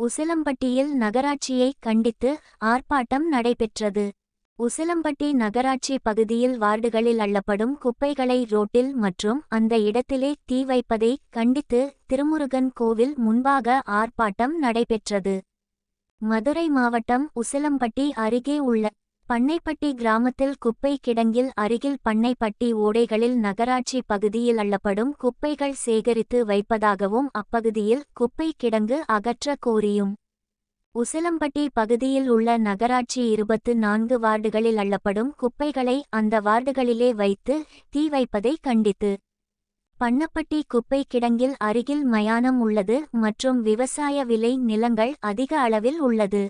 உசிலம்பட்டியில் நகராட்சியை கண்டித்து ஆர்ப்பாட்டம் நடைபெற்றது. உசிலம்பட்டி நகராட்சி பகுதியில் வார்டுகளில் அள்ளப்படும் குப்பைகளை ரோட்டில் மற்றும் அந்த இடத்திலே தீ வைப்பதை கண்டித்து திருமுருகன் கோவில் முன்பாக ஆர்ப்பாட்டம் நடைபெற்றது. மதுரை மாவட்டம் உசிலம்பட்டி அருகே உள்ள பண்ணைப்பட்டி கிராமத்தில் குப்பை கிடங்கில் அருகில் பண்ணைப்பட்டி ஓடைகளில் நகராட்சி பகுதியில் அள்ளப்படும் குப்பைகள் சேகரித்து வைப்பதாகவும் அப்பகுதியில் குப்பை கிடங்கு அகற்ற கோரியும் உசிலம்பட்டி பகுதியில் உள்ள நகராட்சி 24 வார்டுகளில் அள்ளப்படும் குப்பைகளை அந்த வார்டுகளிலே வைத்து தீ வைப்பதை கண்டித்து பண்ணப்பட்டி குப்பை கிடங்கில் அருகில் மயானம் உள்ளது மற்றும் விவசாய விளை நிலங்கள் அதிக அளவில் உள்ளது.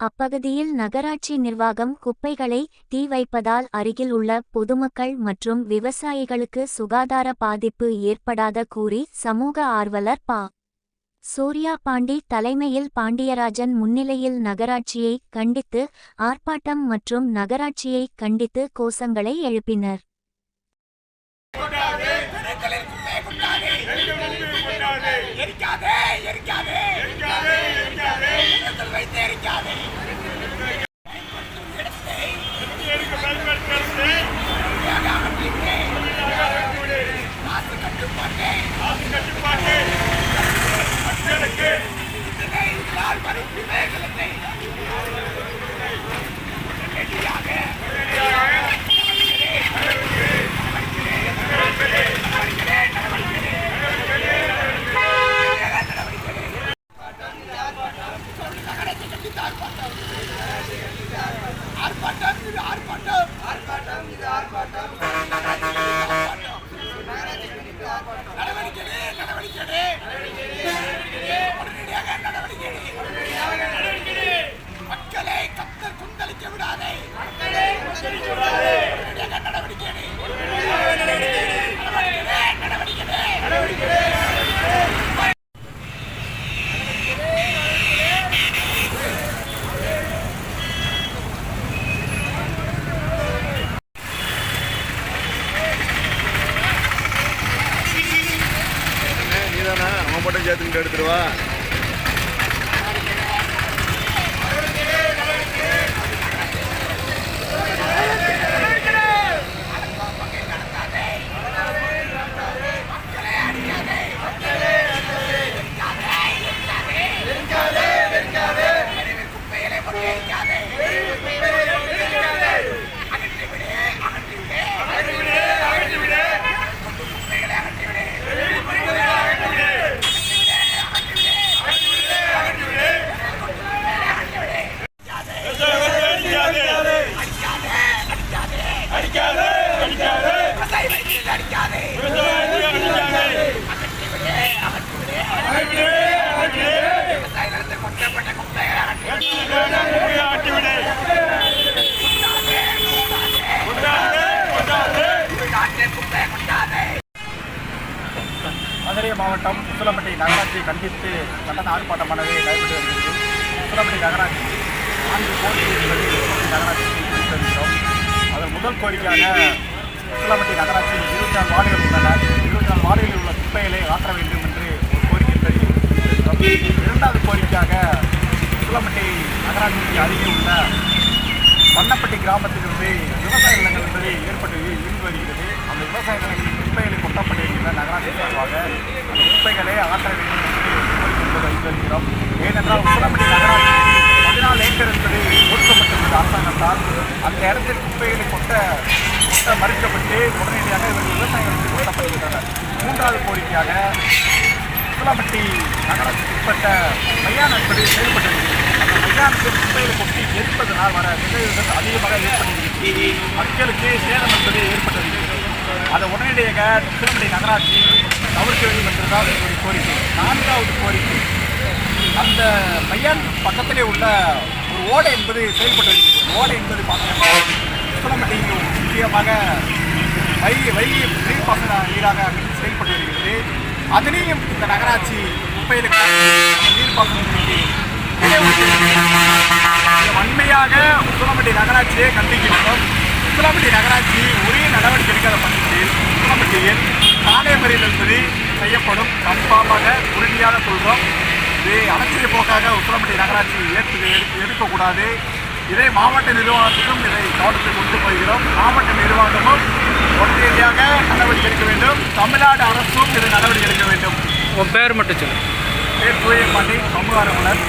அப்பகுதியில் நகராட்சி நிர்வாகம் குப்பைகளை தீ வைப்பதால் அருகில் உள்ள பொதுமக்கள் மற்றும் விவசாயிகளுக்கு சுகாதார பாதிப்பு ஏற்படாத கூறி சமூக ஆர்வலர் பா. சூர்யா பாண்டி தலைமையில் பாண்டியராஜன் முன்னிலையில் நகராட்சியை கண்டித்து ஆர்ப்பாட்டம் மற்றும் நகராட்சியை கண்டித்து கோஷங்களை எழுப்பினர். மட்டும் சேர்த்துக்கிட்டு எடுத்துருவா. மதுரை மாவட்டம் உசிலம்பட்டி நகராட்சியை கண்டித்து கண்டன ஆர்ப்பாட்டமானது நடைபெற்று வருகிறது. உசிலம்பட்டி நகராட்சி 4 கோரிக்கைகளை நகராட்சி வருகிறோம். அதன் முதல் கோரிக்கையாக உசிலம்பட்டி நகராட்சியில் 24 வார்டுகள் உள்ளன. 24 வார்டுகளில் உள்ள குப்பைகளை ஆற்ற வேண்டும் என்று ஒரு கோரிக்கை தெரிவித்திருக்கிறோம். இரண்டாவது கோரிக்கையாக உசிலம்பட்டி நகராட்சிக்கு அருகே உள்ள பண்ணப்பட்டி கிராமத்திலிருந்து விவசாய நிலங்கள் என்பது ஏற்பட்டு இருந்து வருகிறது. அந்த விவசாய நிலங்களில் குப்பைகளை கொட்டப்பட்டிருக்கின்ற நகராட்சி சார்பாக அந்த குப்பைகளை அகற்ற வேண்டும் என்று கோரிக்கை வைத்து வருகிறோம். ஏனென்றால் உசிலம்பட்டி நகராட்சி 14 ஏக்கர் என்பது ஒதுக்கப்பட்டுள்ளது அரசாங்கத்தால். அந்த இடத்தில் குப்பைகளை கொட்ட மறுக்கப்பட்டு உடனடியாக இவர்கள் விவசாயிகளுக்கு கொட்டப்படுகின்றனர். மூன்றாவது கோரிக்கையாக உசிலம்பட்டி நகராட்சிக்கு உட்பட்ட மையானம் என்பது செயல்பட்டு வருகிறது. அந்த மையானத்தில் குப்பைகளை கொட்டி எரிப்பதனால் வர நிகழ்வுகள் அதிகமாக ஏற்படுகிறது. மக்களுக்கு சேதம் என்பது ஏற்பட்டிருக்கிறது. அதை உடனடியாக உசிலம்பட்டி நகராட்சி தவிர்க்க வேண்டும் என்றுதான் ஒரு கோரிக்கை. நான்காவது கோரிக்கை, அந்த மையான் பக்கத்திலே உள்ள ஒரு ஓடை என்பது செயல்பட்டு வருகிறது. ஓடை என்பது பார்த்தீங்கன்னா உசிலம்பட்டிக்கு முக்கியமாக வைகை நீர்ப்பாசன நீராக செயல்பட்டு வருகிறது. அதிலையும் இந்த நகராட்சி குப்பைகளுக்கு நீர்ப்பாசனத்திற்கு வன்மையாக உசிலம்பட்டி நகராட்சியை கண்டிக்கின்றோம். உசிலம்பட்டி நகராட்சி உரிய நடவடிக்கை எடுக்காத பட்சத்தில் உசிலம்பட்டியில் சாலை மறியல் என்பது செய்யப்படும். கன்ஃபார்மாக உறுதியாக சொல்கிறோம். இது அலட்சிய போக்காக நகராட்சி எடுக்கக்கூடாது. இதை மாவட்ட நிர்வாகத்துக்கும் இதை கவனத்தில் கொண்டு போகிறோம். மாவட்ட நிர்வாகமும் உடனடியாக நடவடிக்கை எடுக்க வேண்டும். தமிழ்நாடு அரசும் இதை நடவடிக்கை எடுக்க வேண்டும். உன் பேர் மட்டும் சொல்லு. பேர் தூயப்பாண்டி, சமூக ஆர்வலர்.